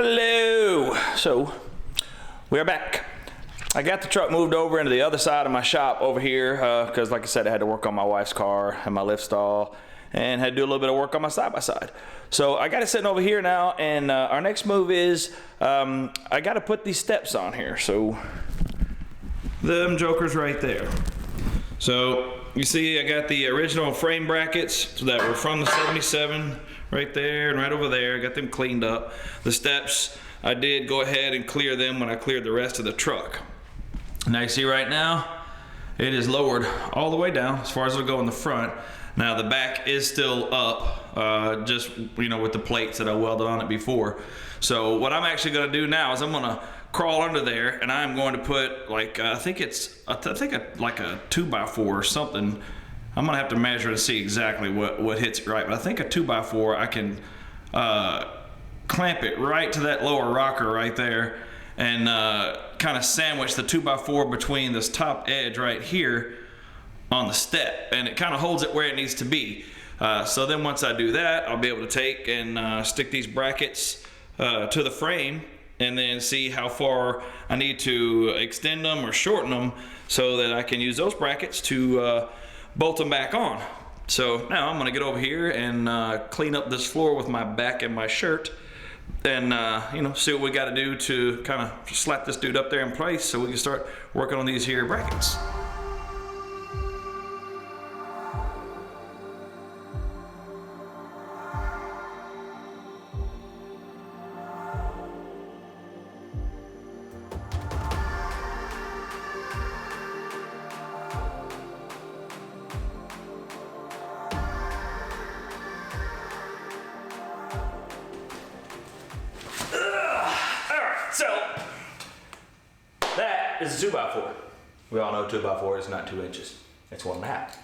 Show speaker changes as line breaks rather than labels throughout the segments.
Hello. So we are back. I got the truck moved over into the other side of my shop over here because like I said, I had to work on my wife's car and my lift stall and had to do a little bit of work on my side-by-side. So I got it sitting over here now, and our next move is I got to put these steps on here. So them jokers right there. So you see I got the original frame brackets that were from the 77 right there and right over there. I got them cleaned up. The steps, I did go ahead and clear them when I cleared the rest of the truck. Now you see right now, it is lowered all the way down as far as it'll go in the front. Now the back is still up, just with the plates that I welded on it before. So what I'm actually gonna do now is I'm gonna crawl under there, and I'm going to put like I think like a 2x4 or something. I'm gonna have to measure and see exactly what hits it right, but I think a 2x4 I can clamp it right to that lower rocker right there, and kind of sandwich the 2x4 between this top edge right here on the step, and it kind of holds it where it needs to be. So then once I do that, I'll be able to take and stick these brackets to the frame, and then see how far I need to extend them or shorten them so that I can use those brackets to bolt them back on. So now I'm gonna get over here and clean up this floor with my back and my shirt, and see what we got to do to kind of slap this dude up there in place so we can start working on these here brackets. So that is a 2x4. We all know 2x4 is not 2 inches. It's 1.5.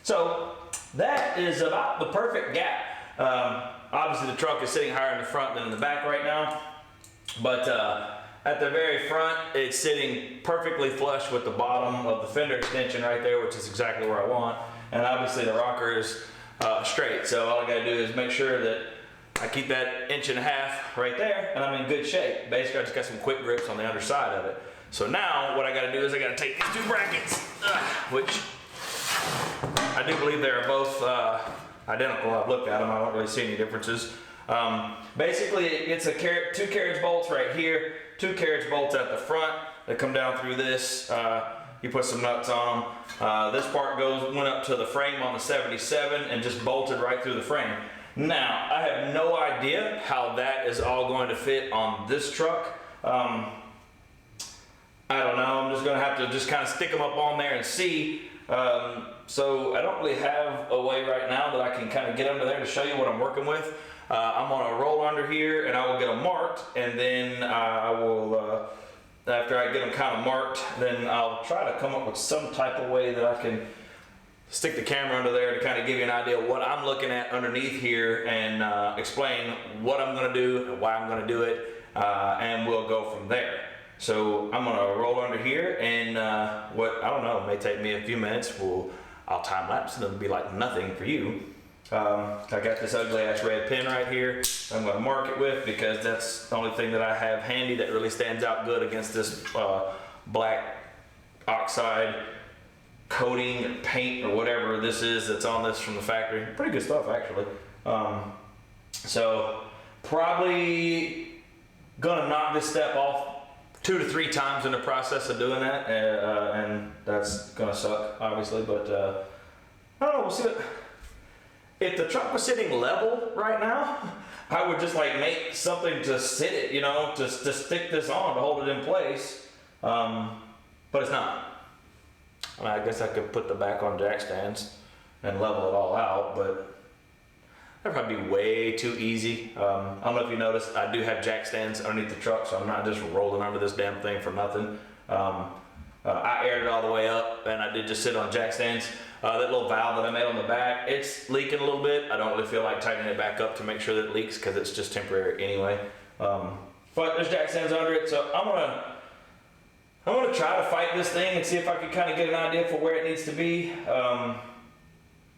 So that is about the perfect gap. Obviously the truck is sitting higher in the front than in the back right now, but at the very front it's sitting perfectly flush with the bottom of the fender extension right there, which is exactly where I want. And obviously the rocker is straight, so all I gotta do is make sure that I keep that 1.5 inches right there, and I'm in good shape. Basically, I just got some quick grips on the underside of it. So now, what I gotta do is I gotta take these two brackets, which I do believe they're both identical. I've looked at them, I don't really see any differences. Basically, it's a 2 carriage bolts right here, 2 carriage bolts at the front that come down through this. You put some nuts on them. This part went up to the frame on the 77 and just bolted right through the frame. Now, I have no idea how that is all going to fit on this truck. I don't know, I'm just gonna have to just kind of stick them up on there and see. So I don't really have a way right now that I can kind of get under there to show you what I'm working with. I'm gonna roll under here and I will get them marked, and then I will, after I get them kind of marked, then I'll try to come up with some type of way that I can stick the camera under there to kind of give you an idea of what I'm looking at underneath here, and explain what I'm going to do and why I'm going to do it, and we'll go from there. So I'm going to roll under here, and what, I don't know, it may take me a few minutes. I'll time lapse and it'll be like nothing for you. I got this ugly ass red pen right here I'm going to mark it with, because that's the only thing that I have handy that really stands out good against this black oxide coating, paint, or whatever this is that's on this from the factory. Pretty good stuff, actually. So probably gonna knock this step off 2 to 3 times in the process of doing that, and that's gonna suck, obviously, but I don't know, we'll see what. If the truck was sitting level right now, I would just like make something to sit it, to stick this on to hold it in place, but it's not. I mean, I guess I could put the back on jack stands and level it all out, but that'd probably be way too easy. I don't know if you noticed, I do have jack stands underneath the truck, so I'm not just rolling under this damn thing for nothing. I aired it all the way up, and I did just sit on jack stands. That little valve that I made on the back, it's leaking a little bit. I don't really feel like tightening it back up to make sure that it leaks, because it's just temporary anyway. But there's jack stands under it, so I'm gonna try to fight this thing and see if I can kind of get an idea for where it needs to be.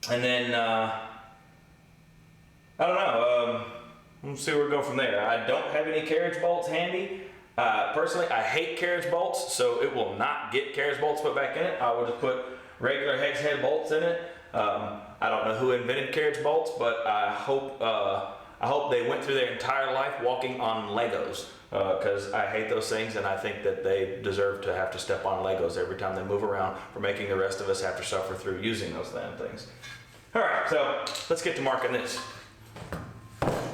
And then, I don't know, we'll see where we go from there. I don't have any carriage bolts handy. Personally, I hate carriage bolts, so it will not get carriage bolts put back in it. I will just put regular hex head bolts in it. I don't know who invented carriage bolts, but I hope they went through their entire life walking on Legos, because I hate those things, and I think that they deserve to have to step on Legos every time they move around for making the rest of us have to suffer through using those damn things. All right, so let's get to marking this.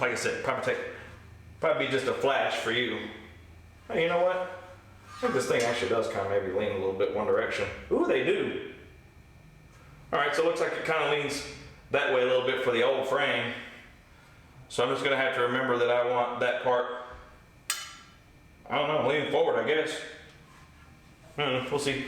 Like I said, probably be just a flash for you. Hey, you know what? I think this thing actually does kind of maybe lean a little bit one direction. Ooh, they do. All right, so it looks like it kind of leans that way a little bit for the old frame. So I'm just gonna have to remember that I want that part, I don't know, leaning forward, I guess. We'll see.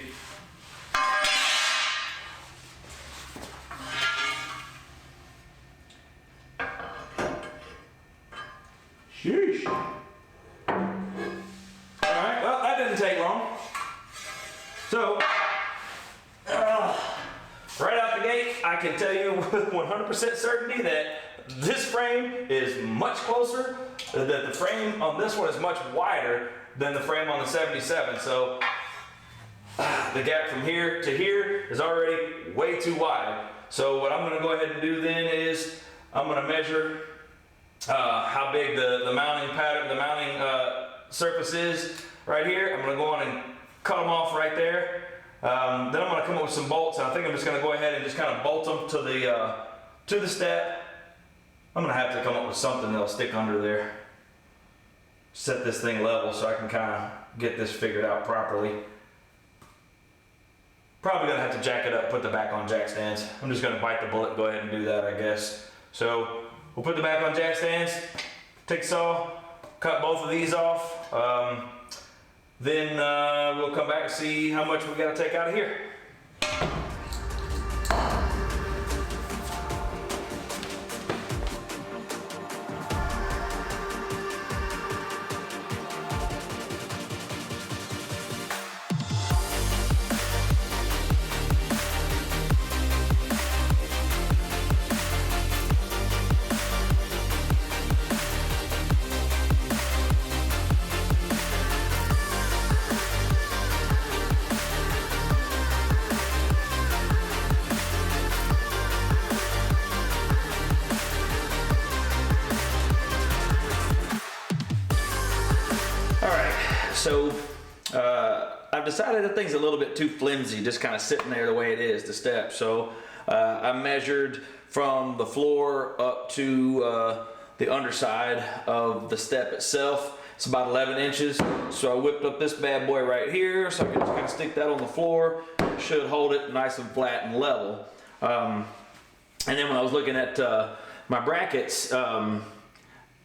Sheesh. All right, well, that didn't take long. So, right out the gate, I can tell you with 100% certainty that this frame is much closer, that the frame on this one is much wider than the frame on the 77. So, the gap from here to here is already way too wide. So what I'm gonna go ahead and do then is I'm gonna measure how big the mounting pattern, the mounting surface is right here. I'm gonna go on and cut them off right there. Then I'm gonna come up with some bolts, and I think I'm just gonna go ahead and just kind of bolt them to the step. I'm gonna have to come up with something that'll stick under there. Set this thing level so I can kind of get this figured out properly. Probably gonna have to jack it up, put the back on jack stands. I'm just gonna bite the bullet and go ahead and do that, I guess. So we'll put the back on jack stands, take saw, cut both of these off. Then we'll come back and see how much we gotta take out of here. So I've decided that thing's a little bit too flimsy, just kind of sitting there the way it is, the step. So I measured from the floor up to the underside of the step itself. It's about 11 inches. So I whipped up this bad boy right here, so I can just kind of stick that on the floor. Should hold it nice and flat and level. And then when I was looking at my brackets,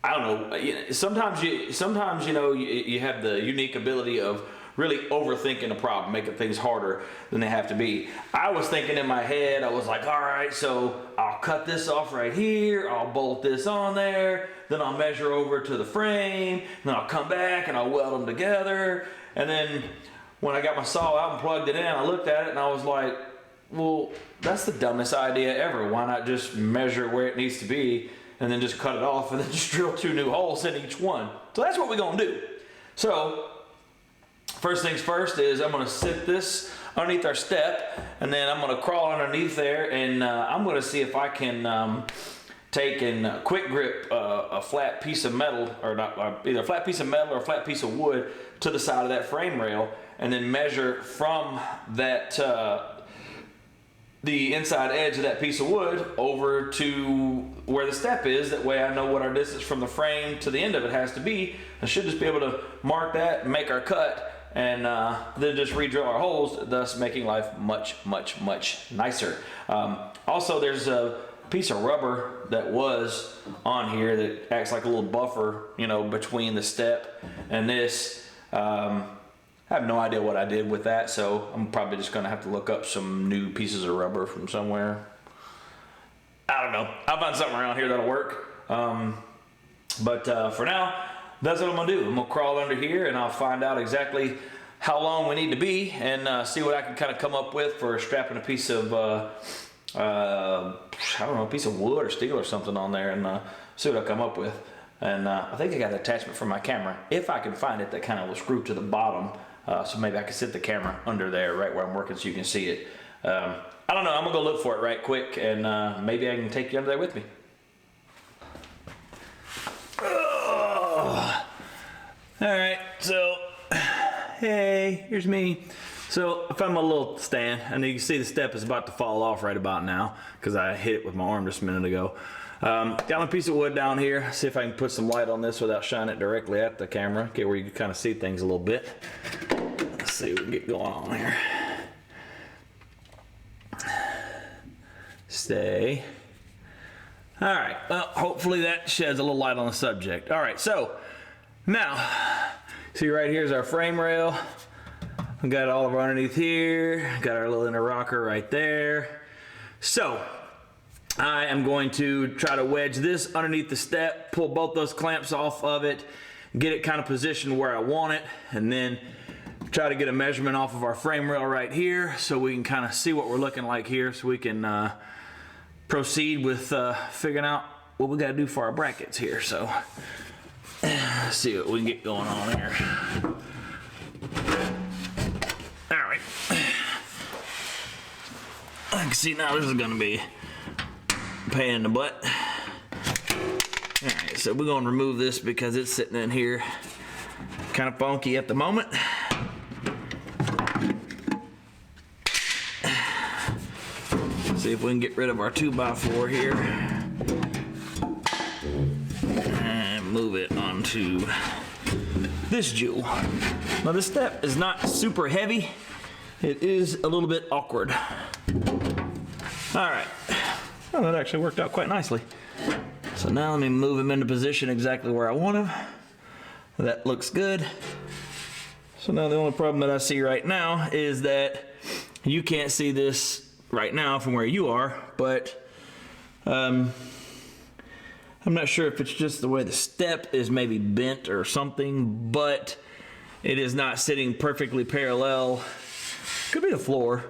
I don't know. Sometimes you know you have the unique ability of really overthinking a problem, making things harder than they have to be. I was thinking in my head, I was like, all right, so I'll cut this off right here, I'll bolt this on there, then I'll measure over to the frame, then I'll come back and I'll weld them together. And then when I got my saw out and plugged it in, I looked at it and I was like, well, that's the dumbest idea ever. Why not just measure where it needs to be and then just cut it off and then just drill 2 new holes in each one? So that's what we're gonna do. So first things first is I'm gonna sit this underneath our step, and then I'm gonna crawl underneath there, and I'm gonna see if I can take and quick grip a flat piece of metal, or not, either a flat piece of metal or a flat piece of wood to the side of that frame rail, and then measure from that the inside edge of that piece of wood over to where the step is. That way I know what our distance from the frame to the end of it has to be. I should just be able to mark that and make our cut, and then just re-drill our holes, thus making life much, much, much nicer. Also, there's a piece of rubber that was on here that acts like a little buffer, you know, between the step and this. I have no idea what I did with that, so I'm probably just gonna have to look up some new pieces of rubber from somewhere. I don't know. I'll find something around here that'll work. But for now, that's what I'm gonna do. I'm gonna crawl under here and I'll find out exactly how long we need to be, and see what I can kind of come up with for strapping a piece of, I don't know, a piece of wood or steel or something on there, and see what I come up with. And I think I got an attachment for my camera, if I can find it, that kind of will screw to the bottom. So maybe I can sit the camera under there right where I'm working so you can see it. I don't know, I'm gonna go look for it right quick, and maybe I can take you under there with me. Oh. All right, so, hey, here's me. So I found my little stand, and you can see the step is about to fall off right about now because I hit it with my arm just a minute ago. Got my piece of wood down here. See if I can put some light on this without shining it directly at the camera. Get where you can kind of see things a little bit. Let's see what we can get going on here. Stay. All right, well, hopefully that sheds a little light on the subject. All right, so now, see right here is our frame rail. We got all of our underneath here. Got our little inner rocker right there. So, I am going to try to wedge this underneath the step, pull both those clamps off of it, get it kind of positioned where I want it, and then try to get a measurement off of our frame rail right here so we can kind of see what we're looking like here so we can proceed with figuring out what we got to do for our brackets here. So, let's see what we can get going on here. All right. I can see now this is going to be pain in the butt. All right, so we're going to remove this because it's sitting in here kind of funky at the moment. See if we can get rid of our 2x4 here and move it onto this jewel. Now this step is not super heavy. It is a little bit awkward. All right. Well, that actually worked out quite nicely. So now let me move him into position exactly where I want him. That looks good. So now the only problem that I see right now is that you can't see this right now from where you are, but I'm not sure if it's just the way the step is maybe bent or something, but it is not sitting perfectly parallel. Could be the floor.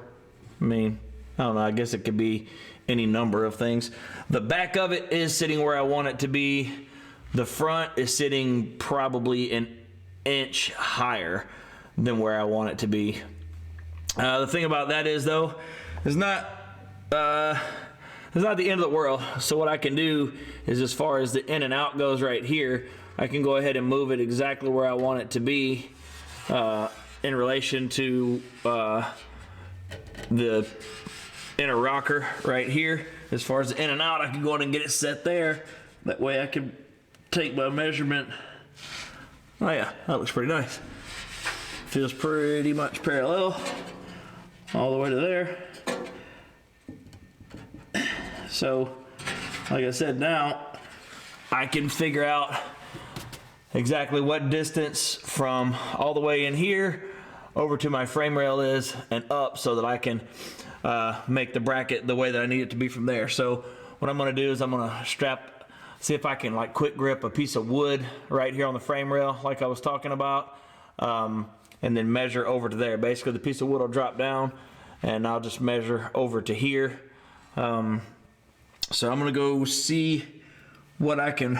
I mean, I don't know, I guess it could be any number of things. The back of it is sitting where I want it to be. The front is sitting probably an inch higher than where I want it to be. The thing about that is though, it's not the end of the world. So what I can do is, as far as the in and out goes right here, I can go ahead and move it exactly where I want it to be in relation to the inner rocker right here. As far as the in and out, I can go ahead and get it set there. That way I can take my measurement. Oh yeah, that looks pretty nice. Feels pretty much parallel all the way to there. So, like I said, now I can figure out exactly what distance from all the way in here over to my frame rail is and up, so that I can make the bracket the way that I need it to be from there. So what I'm going to do is I'm going to see if I can like quick grip a piece of wood right here on the frame rail like I was talking about, and then measure over to there. Basically the piece of wood will drop down and I'll just measure over to here. So I'm gonna go see what I can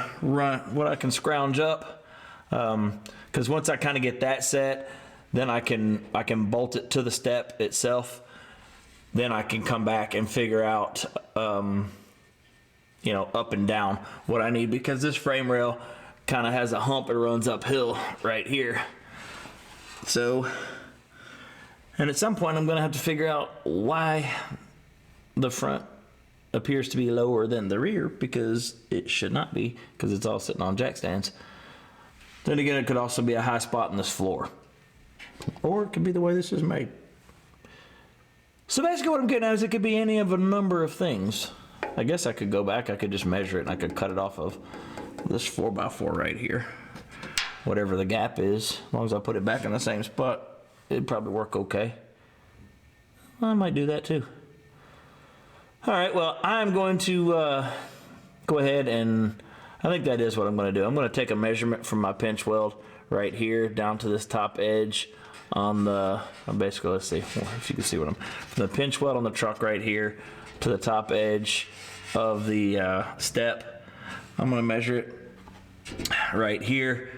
scrounge up, because once I kind of get that set, then I can bolt it to the step itself. Then I can come back and figure out, you know, up and down what I need, because this frame rail kind of has a hump that runs uphill right here. So, and at some point I'm gonna have to figure out why the front appears to be lower than the rear, because it should not be, because it's all sitting on jack stands. Then again, it could also be a high spot in this floor, or it could be the way this is made. So basically what I'm getting at is it could be any of a number of things. I guess I could go back, I could just measure it, and I could cut it off of this 4x4 right here. Whatever the gap is, as long as I put it back in the same spot, it'd probably work okay. I might do that too. All right, well, I'm going to go ahead and, I think that is what I'm going to do. I'm going to take a measurement from my pinch weld right here down to this top edge on the, basically, let's see if you can see what I'm, from the pinch weld on the truck right here to the top edge of the step. I'm going to measure it right here.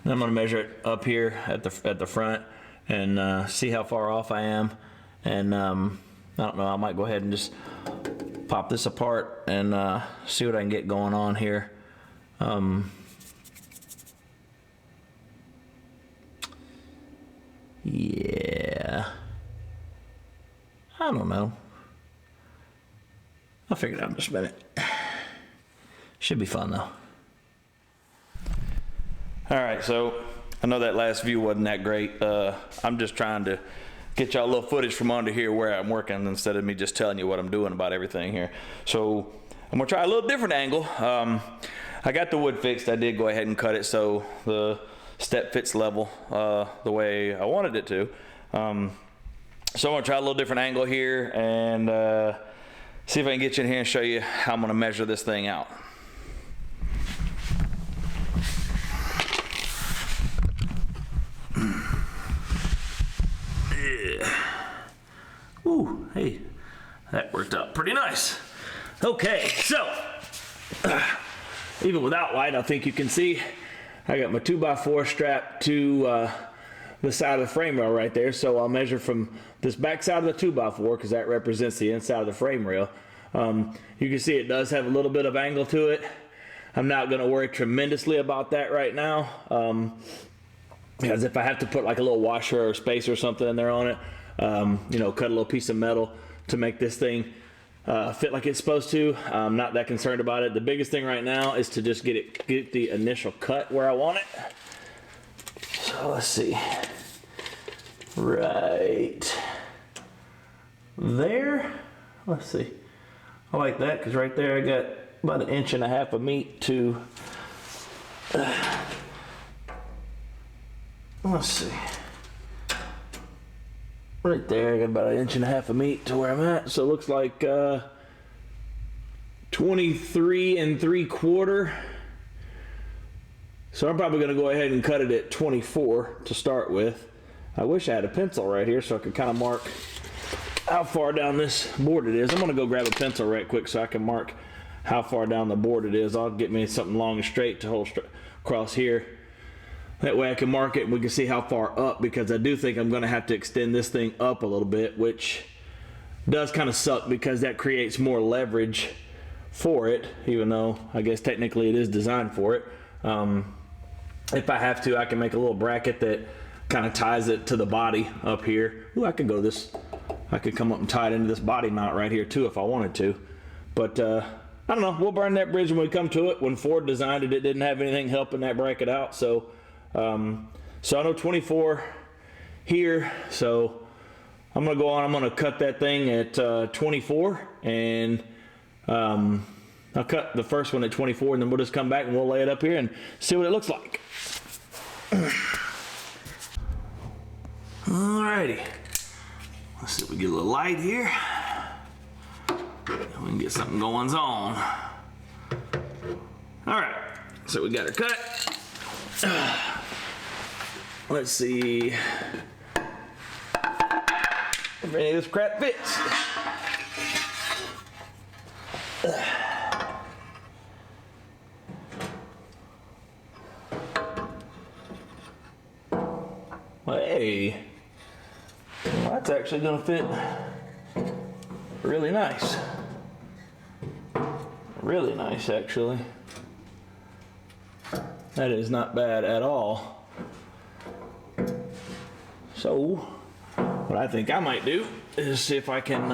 And I'm gonna measure it up here at the front and see how far off I am. And I don't know, I might go ahead and just pop this apart and see what I can get going on here. Yeah, I don't know. I'll figure it out in just a minute. Should be fun though. All right, so I know that last view wasn't that great. I'm just trying to get y'all a little footage from under here where I'm working instead of me just telling you what I'm doing about everything here. So I'm gonna try a little different angle. I got the wood fixed. I did go ahead and cut it so the step fits level the way I wanted it to. So I'm gonna try a little different angle here and see if I can get you in here and show you how I'm gonna measure this thing out. Ooh, hey, that worked out pretty nice. Okay, so even without light, I think you can see I got my 2x4 strapped to the side of the frame rail right there. So I'll measure from this back side of the 2x4 because that represents the inside of the frame rail. You can see it does have a little bit of angle to it. I'm not going to worry tremendously about that right now, because if I have to put like a little washer or spacer or something in there on it, you know, cut a little piece of metal to make this thing fit like it's supposed to. I'm not that concerned about it. The biggest thing right now is to just get the initial cut where I want it. So let's see. Right there. Let's see. I like that because right there I got about 1.5 inches of meat to. Let's see. Right there, I got about 1.5 inches of meat to where I'm at. So it looks like 23 3/4. So I'm probably going to go ahead and cut it at 24 to start with. I wish I had a pencil right here so I could kind of mark how far down this board it is. I'm going to go grab a pencil right quick so I can mark how far down the board it is. I'll get me something long and straight to hold across here. That way I can mark it and we can see how far up, because I do think I'm going to have to extend this thing up a little bit, which does kind of suck because that creates more leverage for it, even though I guess technically it is designed for it. If I have to, I can make a little bracket that kind of ties it to the body up here. Ooh, I could go this, I could come up and tie it into this body mount right here too if I wanted to. But I don't know, we'll burn that bridge when we come to it. When Ford designed it, it didn't have anything helping that bracket out. So I know 24 here, so I'm gonna go on, I'm gonna cut that thing at 24, and I'll cut the first one at 24, and then we'll just come back and we'll lay it up here and see what it looks like. Alrighty, let's see if we get a little light here. We can get something going on. Alright, so we got her cut. Let's see if any of this crap fits. Hey, well, that's actually gonna fit really nice. Really nice, actually. That is not bad at all. So, what I think I might do is see if I can,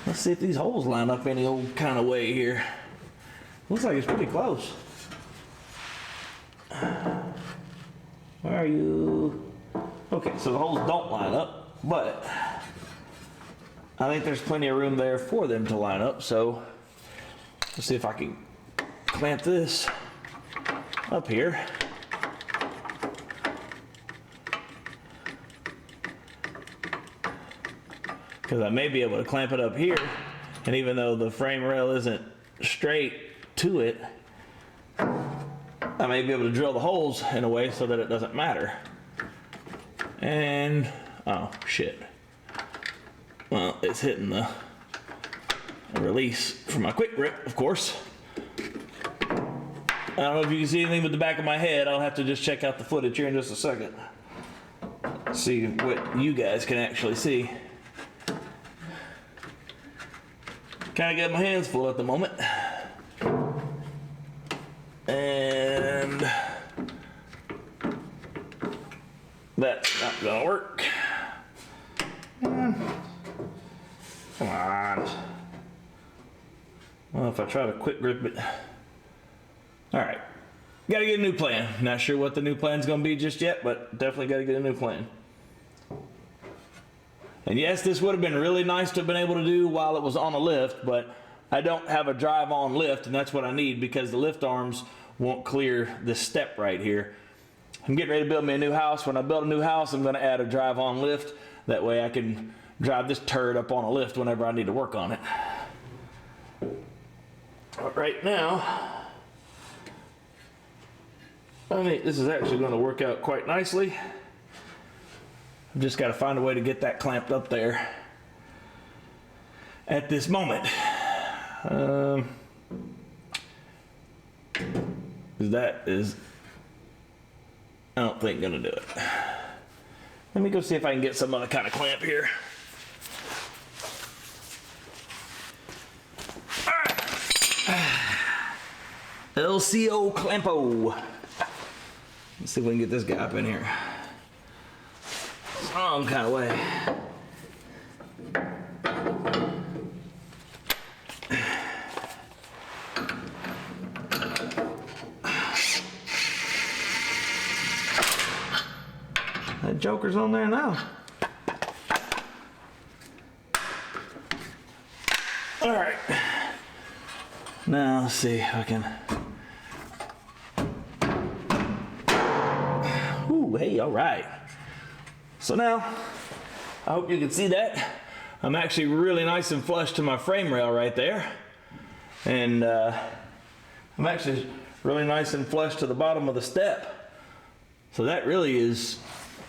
let's see if these holes line up any old kind of way here. Looks like it's pretty close. Where are you? Okay, so the holes don't line up, but I think there's plenty of room there for them to line up, so let's see if I can clamp this up here. Because I may be able to clamp it up here, and even though the frame rail isn't straight to it, I may be able to drill the holes in a way so that it doesn't matter. And, oh shit. Well, it's hitting the release for my quick grip, of course. I don't know if you can see anything with the back of my head. I'll have to just check out the footage here in just a second. See what you guys can actually see. Kind of got my hands full at the moment. And that's not gonna work. Come on. Well, if I try to quick grip it. All right, gotta get a new plan. Not sure what the new plan's gonna be just yet, but definitely gotta get a new plan. And yes, this would have been really nice to have been able to do while it was on a lift, but I don't have a drive-on lift, and that's what I need because the lift arms won't clear this step right here. I'm getting ready to build me a new house. When I build a new house, I'm gonna add a drive-on lift. That way I can drive this turd up on a lift whenever I need to work on it. But right now, I think this is actually going to work out quite nicely. I've just got to find a way to get that clamped up there at this moment. That is, I don't think, going to do it. Let me go see if I can get some other kind of clamp here. All right. LCO Clampo. Let's see if we can get this guy up in here. Some kind of way. That joker's on there now. All right. Now let's see if I can. Hey, all right. So now, I hope you can see that. I'm actually really nice and flush to my frame rail right there. And I'm actually really nice and flush to the bottom of the step. So that really is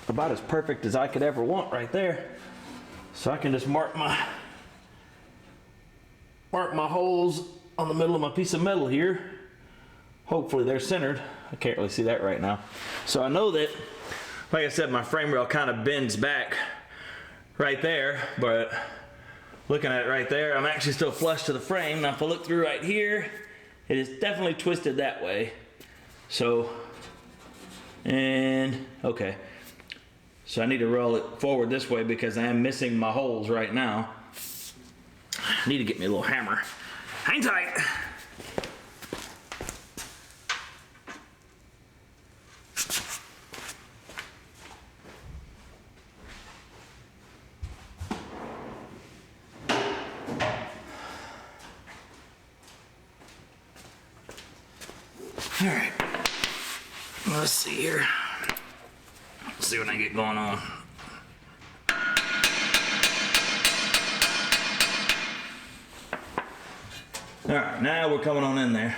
about as perfect as I could ever want right there. So I can just mark my holes on the middle of my piece of metal here. Hopefully they're centered. I can't really see that right now. So I know that, like I said, my frame rail kind of bends back right there, but looking at it right there, I'm actually still flush to the frame. Now if I look through right here, it is definitely twisted that way. So, and okay. So I need to roll it forward this way because I am missing my holes right now. I need to get me a little hammer. Hang tight. All right, let's see here. Let's see what I get going on. All right, now we're coming on in there.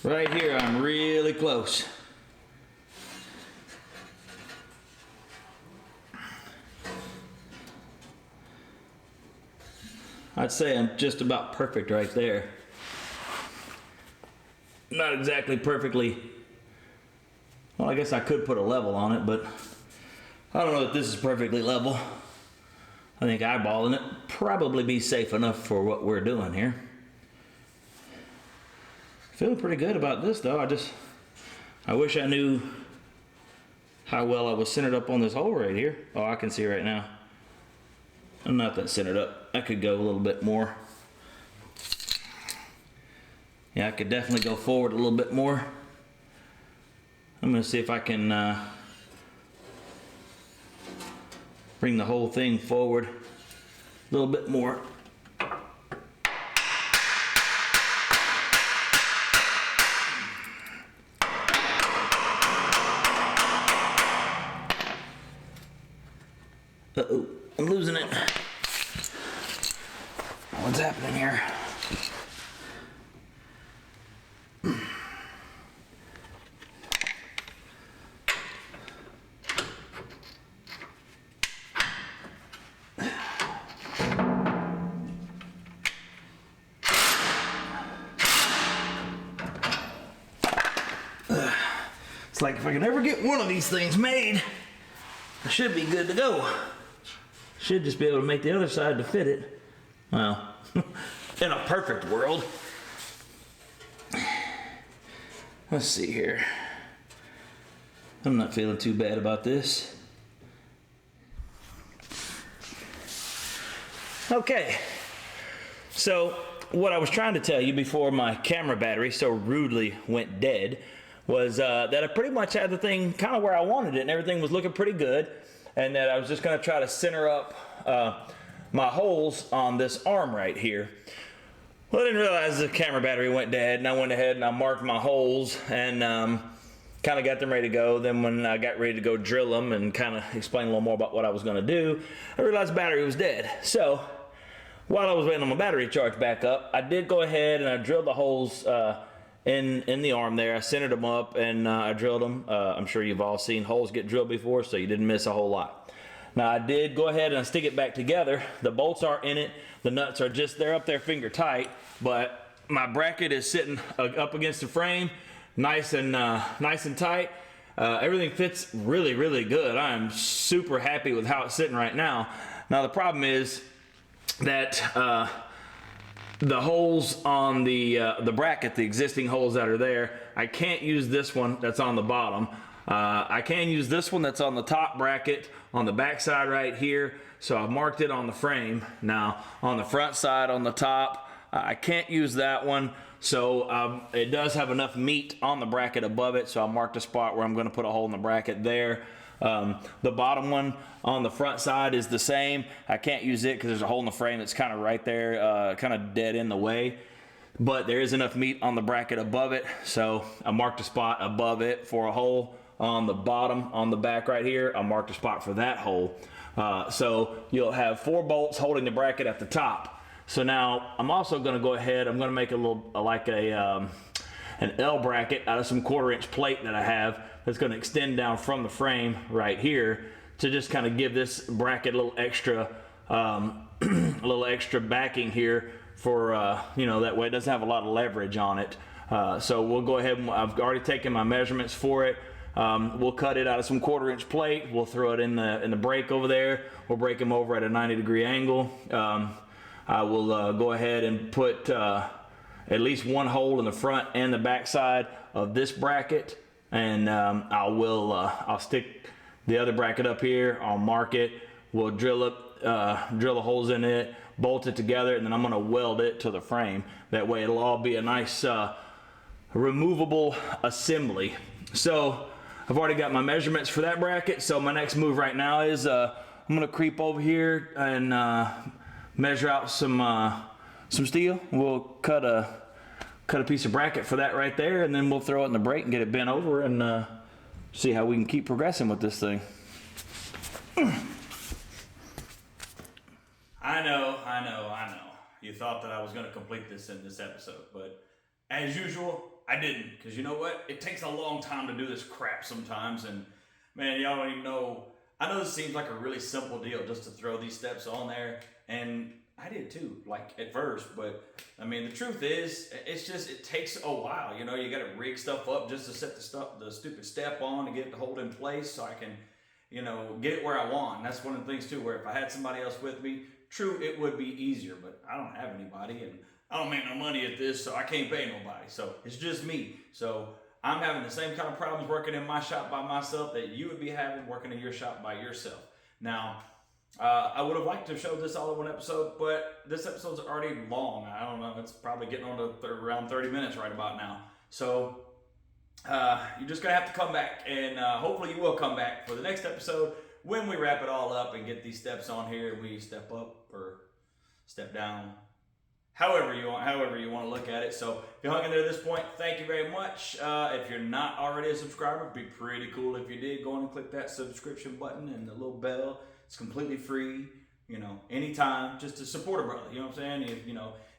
Right here, I'm really close. I'd say I'm just about perfect right there. Not exactly perfectly. Well, I guess I could put a level on it, but I don't know if this is perfectly level. I think eyeballing it probably be safe enough for what we're doing here. Feeling pretty good about this though. I wish I knew how well I was centered up on this hole right here. Oh, I can see right now. I'm not that centered up. I could go a little bit more. Yeah, I could definitely go forward a little bit more. I'm gonna see if I can bring the whole thing forward a little bit more. Uh-oh, I'm losing it. What's happening here? It's like if I can ever get one of these things made, I should be good to go. Should just be able to make the other side to fit it. Well, in a perfect world. Let's see here. I'm not feeling too bad about this. Okay. So, what I was trying to tell you before my camera battery so rudely went dead was that I pretty much had the thing kind of where I wanted it, and everything was looking pretty good, and that I was just going to try to center up my holes on this arm right here. Well, I didn't realize the camera battery went dead, and I went ahead and I marked my holes and kind of got them ready to go. Then when I got ready to go drill them and kind of explain a little more about what I was going to do, I realized the battery was dead. So while I was waiting on my battery to charge back up, I did go ahead and I drilled the holes in the arm there. I centered them up and I drilled them. I'm sure you've all seen holes get drilled before, so you didn't miss a whole lot. Now I did go ahead and stick it back together. The bolts are in it. The nuts are just, they're up there finger tight, but my bracket is sitting up against the frame, nice and tight. Everything fits really, really good. I am super happy with how it's sitting right now. Now the problem is that the holes on the bracket, the existing holes that are there, I can't use this one that's on the bottom. I can use this one that's on the top bracket on the back side right here. So I've marked it on the frame. Now on the front side on the top, I can't use that one. So it does have enough meat on the bracket above it. So I marked a spot where I'm going to put a hole in the bracket there. The bottom one on the front side is the same. I can't use it because there's a hole in the frame that's kind of right there, kind of dead in the way. But there is enough meat on the bracket above it. So I marked a spot above it for a hole. On the bottom, on the back right here, I marked a spot for that hole. So you'll have 4 bolts holding the bracket at the top. So now I'm also going to go ahead, I'm going to make a little, like an L bracket out of some 1/4-inch plate that I have that's going to extend down from the frame right here to just kind of give this bracket a little extra backing here for, you know, that way it doesn't have a lot of leverage on it. So we'll go ahead and I've already taken my measurements for it. We'll cut it out of some 1/4-inch plate. We'll throw it in the brake over there. We'll break them over at a 90-degree angle. I will go ahead and put at least one hole in the front and the back side of this bracket, and I'll stick the other bracket up here. I'll mark it. We'll drill the holes in it, bolt it together, and then I'm going to weld it to the frame. That way it'll all be a nice removable assembly. So I've already got my measurements for that bracket. So my next move right now is I'm going to creep over here and measure out some steel. We'll cut a piece of bracket for that right there, and then we'll throw it in the brake and get it bent over and see how we can keep progressing with this thing. I know. You thought that I was going to complete this in this episode, but as usual, I didn't, because you know what? It takes a long time to do this crap sometimes, and man, y'all don't even know. I know this seems like a really simple deal just to throw these steps on there, and I did too, like at first, but I mean, the truth is, it takes a while. You know, you got to rig stuff up just to set the stupid step on to get it to hold in place so I can, you know, get it where I want. And that's one of the things too, where if I had somebody else with me, true, it would be easier, but I don't have anybody, and I don't make no money at this, so I can't pay nobody. So it's just me. So I'm having the same kind of problems working in my shop by myself that you would be having working in your shop by yourself. Now, I would have liked to show this all in one episode, but this episode's already long. I don't know, it's probably getting on to around 30 minutes right about now. So you're just gonna have to come back, and hopefully you will come back for the next episode when we wrap it all up and get these steps on here. We step up or step down, however you want to look at it. So if you hung in there at this point, thank you very much. If you're not already a subscriber, it'd be pretty cool if you did. Go on and click that subscription button and the little bell. It's completely free, you know, anytime, just to support a brother. You know what I'm saying?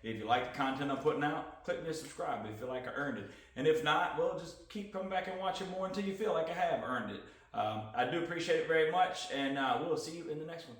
If you like the content I'm putting out, click me and subscribe if you feel like I earned it. And if not, well, just keep coming back and watching more until you feel like I have earned it. I do appreciate it very much, and we'll see you in the next one.